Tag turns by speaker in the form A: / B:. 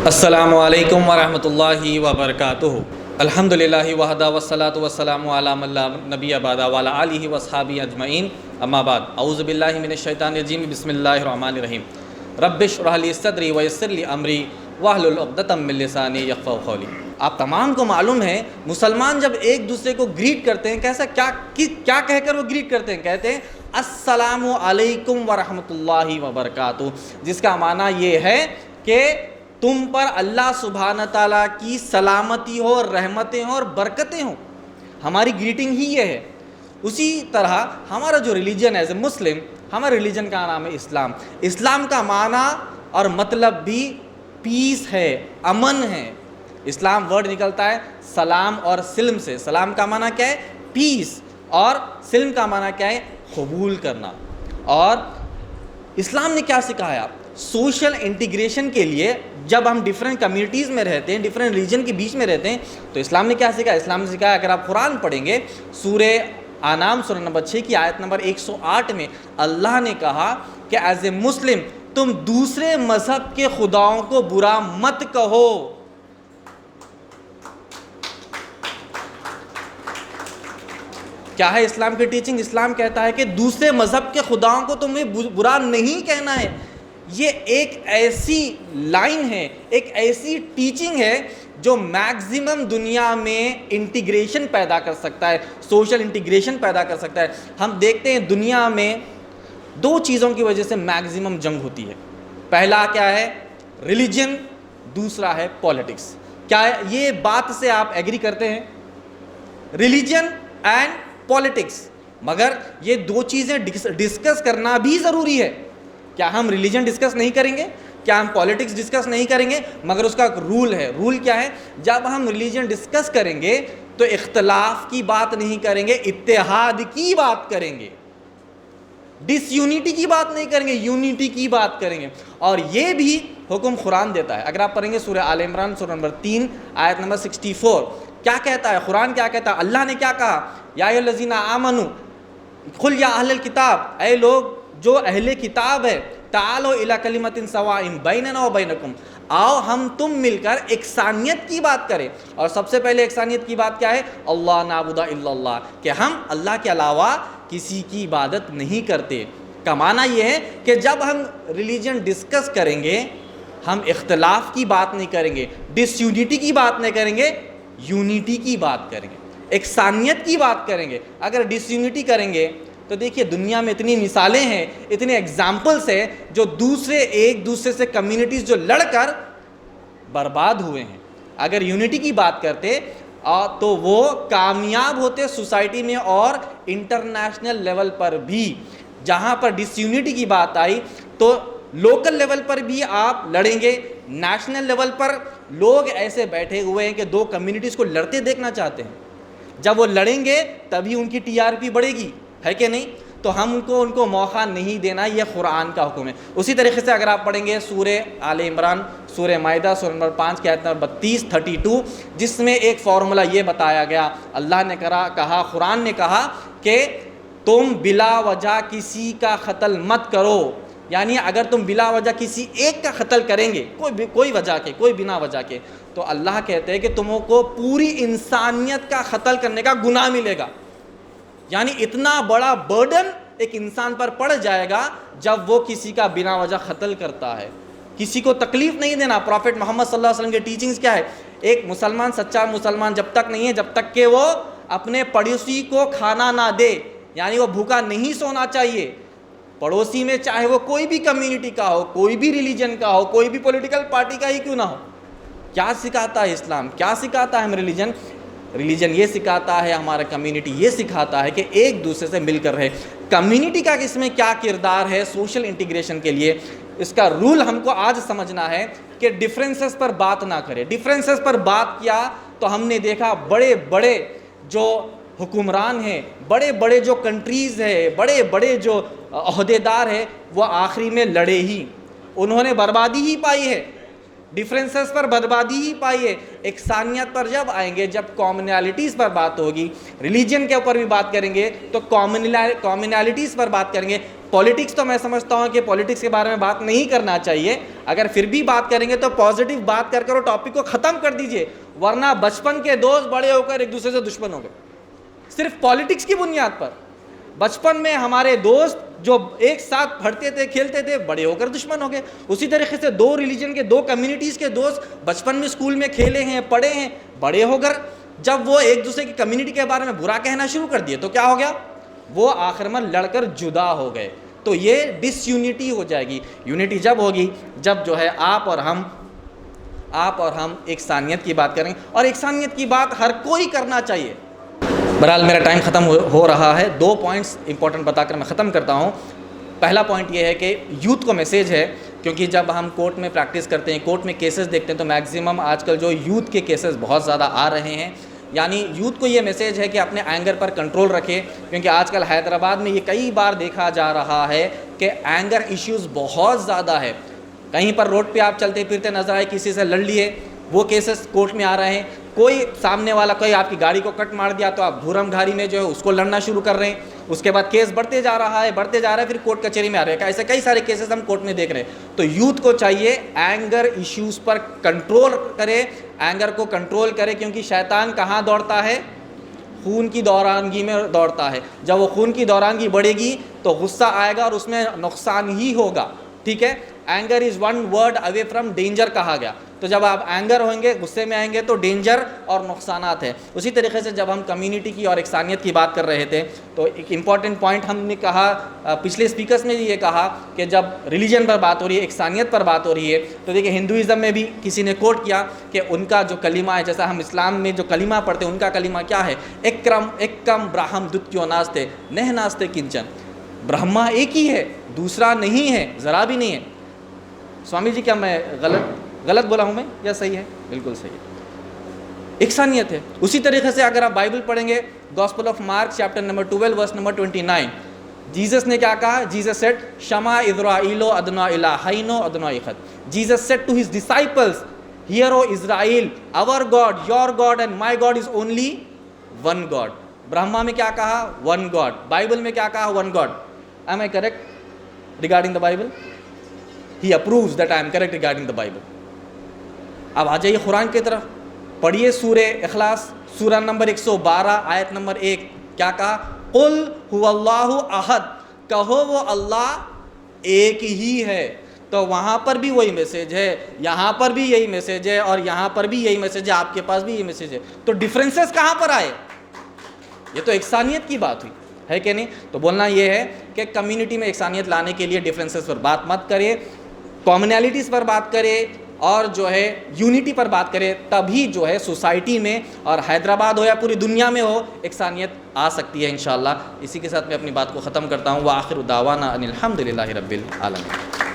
A: السلام علیکم ورحمۃ اللہ وبرکاتہ۔ الحمدللہ وحدہ والصلاۃ والسلام علی من لا نبی بعدہ وعلی آلہ واصحابہ اجمعین، اما بعد، اعوذ باللہ من الشیطان الرجیم، بسم اللہ الرحمن الرحیم۔ رب اشرح لی صدری ویسر لی امری واحلل عقدۃ من لسانی یفقہوا قولی۔ آپ تمام کو معلوم ہے مسلمان جب ایک دوسرے کو گریٹ کرتے ہیں کیا کہہ کر وہ گریٹ کرتے ہیں؟ کہتے ہیں السلام علیکم ورحمۃ اللہ وبرکاتہ، جس کا معنی یہ ہے کہ تم پر اللہ سبحانہ تعالیٰ کی سلامتی ہو، رحمتیں ہوں اور برکتیں ہوں۔ ہماری گریٹنگ ہی یہ ہے۔ اسی طرح ہمارا جو ریلیجن ہے ایز اے مسلم، ہمارے ریلیجن کا نام ہے اسلام۔ اسلام کا معنی اور مطلب بھی پیس ہے، امن ہے۔ اسلام ورڈ نکلتا ہے سلام اور سلم سے۔ سلام کا معنی کیا ہے؟ پیس، اور سلم کا معنی کیا ہے؟ قبول کرنا۔ اور اسلام نے کیا سکھایا؟ سوشل انٹیگریشن کے لیے جب ہم ڈیفرنٹ کمیونٹیز میں رہتے ہیں، ڈیفرنٹ ریجن کے بیچ میں رہتے ہیں، تو اسلام نے کیا سکھایا؟ اسلام نے سکھایا، اگر آپ قرآن پڑھیں گے سورہ انعام سورہ نمبر 6 کی آیت نمبر 108 میں اللہ نے کہا کہ ایز اے مسلم تم دوسرے مذہب کے خداؤں کو برا مت کہو۔ کیا ہے اسلام کی ٹیچنگ؟ اسلام کہتا ہے کہ دوسرے مذہب کے خداؤں کو تمہیں برا نہیں کہنا ہے۔ یہ ایک ایسی لائن ہے، ایک ایسی ٹیچنگ ہے جو میکزیمم دنیا میں انٹیگریشن پیدا کر سکتا ہے، سوشل انٹیگریشن پیدا کر سکتا ہے۔ ہم دیکھتے ہیں دنیا میں دو چیزوں کی وجہ سے میکزیمم جنگ ہوتی ہے۔ پہلا کیا ہے؟ ریلیجن، دوسرا ہے پولیٹکس۔ کیا یہ بات سے آپ ایگری کرتے ہیں؟ Religion and politics. مگر یہ دو چیزیں ڈسکس کرنا بھی ضروری ہے۔ کیا ہم ریلیجن ڈسکس نہیں کریں گے؟ کیا ہم پولیٹکس ڈسکس نہیں کریں گے؟ مگر اس کا ایک رول ہے۔ رول کیا ہے؟ جب ہم ریلیجن ڈسکس کریں گے تو اختلاف کی بات نہیں کریں گے، اتحاد کی بات کریں گے۔ ڈس یونٹی کی بات نہیں کریں گے، یونٹی کی بات کریں گے۔ اور یہ بھی حکم قرآن دیتا ہے۔ اگر آپ پڑھیں گے سورہ آل عمران سورہ نمبر 3 آیت نمبر 64، کیا کہتا ہے قرآن؟ کیا کہتا ہے؟ اللہ نے کیا کہا؟ یا ایھا الذین آمنوا قل یا اہل الکتاب، اے لوگ جو اہل کتاب ہے، تعالوا الی کلمۃ سواء بیننا و بینکم، آؤ ہم تم مل کر یکسانیت کی بات کریں۔ اور سب سے پہلے یکسانیت کی بات کیا ہے؟ اللہ نعبد الا اللہ، کہ ہم اللہ کے علاوہ کسی کی عبادت نہیں کرتے۔ کا معنی یہ ہے کہ جب ہم ریلیجن ڈسکس کریں گے ہم اختلاف کی بات نہیں کریں گے، ڈس یونٹی کی بات نہیں کریں گے، یونٹی کی بات کریں گے، یکسانیت کی بات کریں گے۔ اگر ڈس یونٹی کریں گے تو دیکھیے دنیا میں اتنی مثالیں ہیں، اتنے ایگزامپلس ہیں جو ایک دوسرے سے کمیونٹیز جو لڑ کر برباد ہوئے ہیں۔ اگر یونٹی کی بات کرتے تو وہ کامیاب ہوتے سوسائٹی میں اور انٹرنیشنل لیول پر بھی۔ جہاں پر ڈس یونٹی کی بات آئی تو لوکل لیول پر بھی آپ لڑیں گے، نیشنل لیول پر لوگ ایسے بیٹھے ہوئے ہیں کہ دو کمیونٹیز کو لڑتے دیکھنا چاہتے ہیں۔ جب وہ لڑیں گے تبھی ان کی TRP بڑھے گی، ہے کہ نہیں؟ تو ہم ان کو موقع نہیں دینا، یہ قرآن کا حکم ہے۔ اسی طریقے سے اگر آپ پڑھیں گے سورہ آل عمران سورہ مائدہ سورہ نمبر 5 کی آیت نمبر 32 جس میں ایک فارمولا یہ بتایا گیا، اللہ نے کہا، قرآن نے کہا کہ تم بلا وجہ کسی کا قتل مت کرو۔ یعنی اگر تم بلا وجہ کسی ایک کا قتل کریں گے، کوئی وجہ کے، کوئی بنا وجہ کے، تو اللہ کہتے ہیں کہ تموں کو پوری انسانیت کا قتل کرنے کا گناہ ملے گا۔ یعنی اتنا بڑا برڈن ایک انسان پر پڑ جائے گا جب وہ کسی کا بنا وجہ قتل کرتا ہے۔ کسی کو تکلیف نہیں دینا۔ پروفٹ محمد صلی اللہ علیہ وسلم کے ٹیچنگز کیا ہے؟ ایک مسلمان سچا مسلمان جب تک نہیں ہے جب تک کہ وہ اپنے پڑوسی کو کھانا نہ دے، یعنی وہ بھوکا نہیں سونا چاہیے۔ پڑوسی میں چاہے وہ کوئی بھی کمیونٹی کا ہو، کوئی بھی ریلیجن کا ہو، کوئی بھی پولیٹیکل پارٹی کا ہی کیوں نہ ہو۔ کیا سکھاتا ہے اسلام؟ کیا سکھاتا ہے ہم ریلیجن یہ سکھاتا ہے، ہمارا کمیونٹی یہ سکھاتا ہے کہ ایک دوسرے سے مل کر رہے۔ کمیونٹی کا اس میں کیا کردار ہے سوشل انٹیگریشن کے لیے؟ اس کا رول ہم کو آج سمجھنا ہے کہ ڈفرینسز پر بات نہ کرے۔ ڈفرینسز پر بات کیا تو ہم نے دیکھا بڑے بڑے جو حکمران ہیں، بڑے بڑے جو کنٹریز ہیں، بڑے بڑے جو عہدیدار ہیں، وہ آخری میں لڑے ہی، انہوں نے بربادی ہی پائی ہے۔ ڈفرینسز پر بربادی ہی پائی ہے۔ یکسانیت پر جب آئیں گے، جب کامنالٹیز پر بات ہوگی، ریلیجن کے اوپر بھی بات کریں گے تو کامنالٹیز پر بات کریں گے، پالیٹکس تو میں سمجھتا ہوں کہ پالیٹکس کے بارے میں بات نہیں کرنا چاہیے. اگر پھر بھی بات کریں گے تو پازیٹیو بات کر کر وہ ٹاپک کو ختم کر دیجئے, ورنہ بچپن کے دوست بڑے ہو کر ایک دوسرے سے دشمن ہو گئے صرف پالیٹکس کی بنیاد پر. بچپن میں ہمارے دوست جو ایک ساتھ پڑھتے تھے کھیلتے تھے, بڑے ہو کر دشمن ہو گئے. اسی طریقے سے دو ریلیجن کے, دو کمیونٹیز کے دوست بچپن میں اسکول میں کھیلے ہیں, پڑھے ہیں, بڑے ہو کر جب وہ ایک دوسرے کی کمیونٹی کے بارے میں برا کہنا شروع کر دیے تو کیا ہو گیا, وہ آخر میں لڑ کر جدا ہو گئے. تو یہ ڈس یونٹی ہو جائے گی. یونٹی جب ہوگی جب جو ہے آپ اور ہم یکسانیت کی بات کریں, اور یکسانیت کی بات ہر کوئی کرنا چاہیے. بہرحال میرا ٹائم ختم ہو رہا ہے. 2 پوائنٹس امپورٹنٹ بتا کر میں ختم کرتا ہوں. پہلا پوائنٹ یہ ہے کہ یوتھ کو میسیج ہے, کیونکہ جب ہم کورٹ میں پریکٹس کرتے ہیں, کورٹ میں کیسز دیکھتے ہیں, تو میکسیمم آج کل جو یوتھ کے کیسز بہت زیادہ آ رہے ہیں. یعنی یوتھ کو یہ میسیج ہے کہ اپنے اینگر پر کنٹرول رکھے, کیونکہ آج کل حیدرآباد میں یہ کئی بار دیکھا جا رہا ہے کہ اینگر ایشوز بہت زیادہ ہے. کہیں پر روڈ پہ آپ چلتے پھرتے نظر آئے, کسی سے لڑ لیے, وہ کیسز کورٹ میں آ رہے ہیں. کوئی سامنے والا کوئی آپ کی گاڑی کو کٹ مار دیا تو آپ گھورم گھاری میں جو ہے اس کو لڑنا شروع کر رہے ہیں. اس کے بعد کیس بڑھتے جا رہا ہے, پھر کورٹ کچہری میں آ رہے ہیں. ایسے کئی سارے کیسز ہم کورٹ میں دیکھ رہے ہیں. تو یوتھ کو چاہیے اینگر ایشوز پر کنٹرول کرے, اینگر کو کنٹرول کرے, کیونکہ شیطان کہاں دوڑتا ہے, خون کی دورانگی میں دوڑتا ہے. جب وہ خون کی دورانگی بڑھے گی تو غصہ آئے گا اور اس میں نقصان ہی ہوگا. ٹھیک ہے, anger is 1 word away from danger کہا گیا. تو جب آپ اینگر ہوئیں گے, غصے میں آئیں گے, تو ڈینجر اور نقصانات ہیں. اسی طریقے سے جب ہم کمیونٹی کی اور یکسانیت کی بات کر رہے تھے تو ایک امپورٹنٹ پوائنٹ ہم نے کہا, پچھلے اسپیکرز نے یہ کہا کہ جب ریلیجن پر بات ہو رہی ہے, یکسانیت پر بات ہو رہی ہے, تو دیکھیں ہندوازم میں بھی کسی نے کوٹ کیا کہ ان کا جو کلمہ ہے, جیسا ہم اسلام میں جو کلمہ پڑھتے ہیں, ان کا کلمہ کیا ہے, ایکم براہم دتیو ناستے نہ ناستے کنچن. برہما ایک ہی ہے, دوسرا نہیں ہے, ذرا بھی نہیں ہے. سوامی جی کیا میں غلط بولا ہوں میں یا صحیح ہے؟ بالکل صحیح ہے, یکسانیت ہے. اسی طریقے سے اگر آپ بائبل پڑھیں گے, gospel of Mark chapter number 12 verse number 29, Jesus نے کیا کہا, جیزس سیڈ شما اسرائیلو ادنا الہینو ادنا احد. Jesus said to his disciples, hear O Israel, our God, your God and my God is only one God. Brahma میں کیا کہا, ون گاڈ. بائبل میں کیا کہا, one God. Am I correct regarding the Bible? He approves that I am correct regarding the Bible. اب آ جائیے قرآن کی طرف, پڑھیے سورہ اخلاص, سورہ نمبر 112 آیت نمبر 1. کیا کہا, قل هو اللہ احد, کہو وہ اللہ ایک ہی ہے. تو وہاں پر بھی وہی میسیج ہے, یہاں پر بھی یہی میسیج ہے, اور یہاں پر بھی یہی میسیج ہے, آپ کے پاس بھی یہی میسیج ہے. تو ڈفرینسز کہاں پر آئے؟ یہ تو یکسانیت کی بات ہوئی ہے کہ نہیں؟ تو بولنا یہ ہے کہ کمیونٹی میں یکسانیت لانے کے لیے ڈفرینسز پر بات مت کرے, کامنالٹیز پر بات کرے, اور جو ہے یونٹی پر بات کرے. تبھی جو ہے سوسائٹی میں, اور حیدرآباد ہو یا پوری دنیا میں ہو, یکسانیت آ سکتی ہے انشاءاللہ. اسی کے ساتھ میں اپنی بات کو ختم کرتا ہوں. وآخر دعوانا ان الحمد للہ رب العالمین.